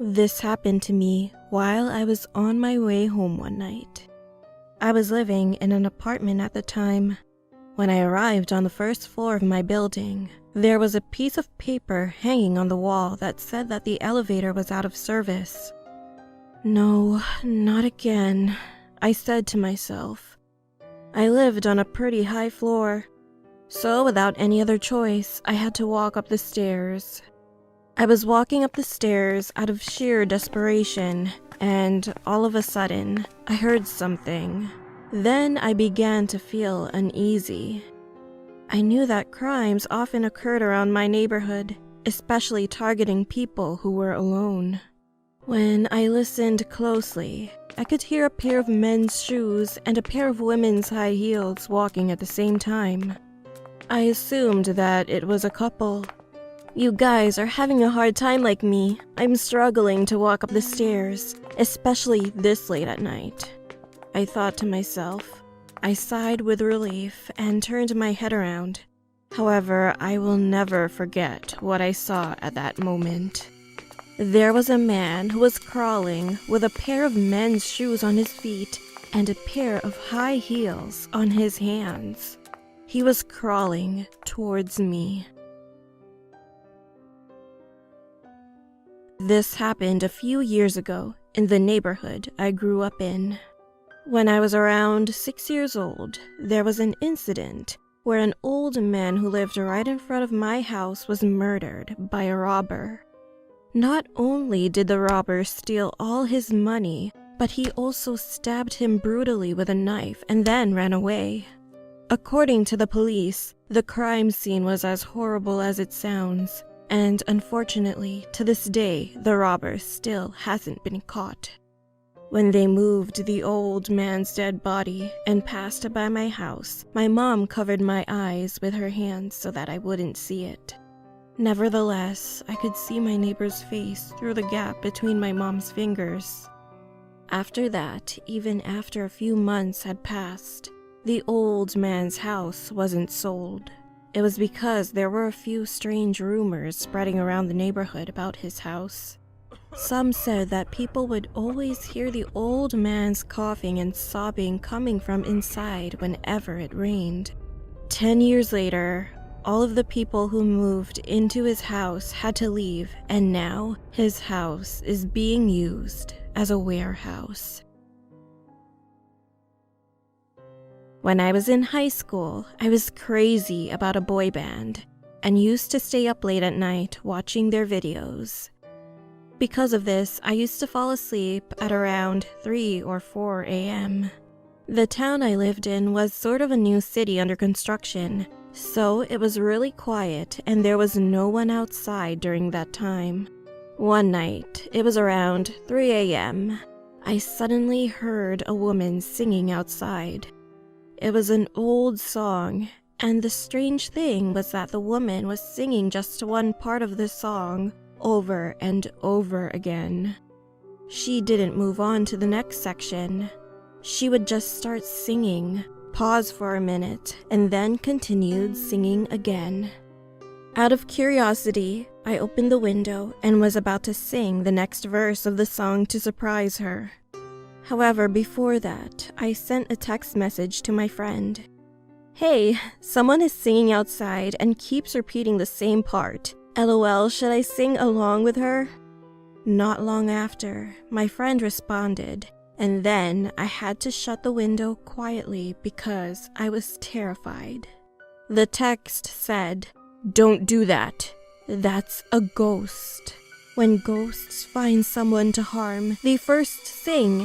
This happened to me while I was on my way home one night. I was living in an apartment at the time. When I arrived on the first floor of my building, there was a piece of paper hanging on the wall that said that the elevator was out of service. No, not again, I said to myself. I lived on a pretty high floor, so without any other choice, I had to walk up the stairs. I was walking up the stairs out of sheer desperation, and all of a sudden, I heard something. Then I began to feel uneasy. I knew that crimes often occurred around my neighborhood, especially targeting people who were alone. When I listened closely, I could hear a pair of men's shoes and a pair of women's high heels walking at the same time. I assumed that it was a couple. You guys are having a hard time like me. I'm struggling to walk up the stairs, especially this late at night, I thought to myself. I sighed with relief and turned my head around. However, I will never forget what I saw at that moment. There was a man who was crawling with a pair of men's shoes on his feet and a pair of high heels on his hands. He was crawling towards me. This happened a few years ago in the neighborhood I grew up in. When I was around 6 years old, there was an incident where an old man who lived right in front of my house was murdered by a robber. Not only did the robber steal all his money, but he also stabbed him brutally with a knife and then ran away. According to the police, the crime scene was as horrible as it sounds, and unfortunately, to this day, the robber still hasn't been caught. When they moved the old man's dead body and passed by my house, my mom covered my eyes with her hands so that I wouldn't see it. Nevertheless, I could see my neighbor's face through the gap between my mom's fingers. After that, even after a few months had passed, the old man's house wasn't sold. It was because there were a few strange rumors spreading around the neighborhood about his house. Some said that people would always hear the old man's coughing and sobbing coming from inside whenever it rained. 10 years later, all of the people who moved into his house had to leave, and now his house is being used as a warehouse. When I was in high school, I was crazy about a boy band and used to stay up late at night watching their videos. Because of this, I used to fall asleep at around 3 or 4 a.m. The town I lived in was sort of a new city under construction, so it was really quiet and there was no one outside during that time. One night, it was around 3 a.m., I suddenly heard a woman singing outside. It was an old song, and the strange thing was that the woman was singing just one part of the song over and over again. She didn't move on to the next section. She would just start singing, pause for a minute, and then continued singing again. Out of curiosity, I opened the window and was about to sing the next verse of the song to surprise her. However, before that, I sent a text message to my friend. Hey, someone is singing outside and keeps repeating the same part. LOL, should I sing along with her? Not long after, my friend responded, and then I had to shut the window quietly because I was terrified. The text said, "Don't do that. That's a ghost. When ghosts find someone to harm, they first sing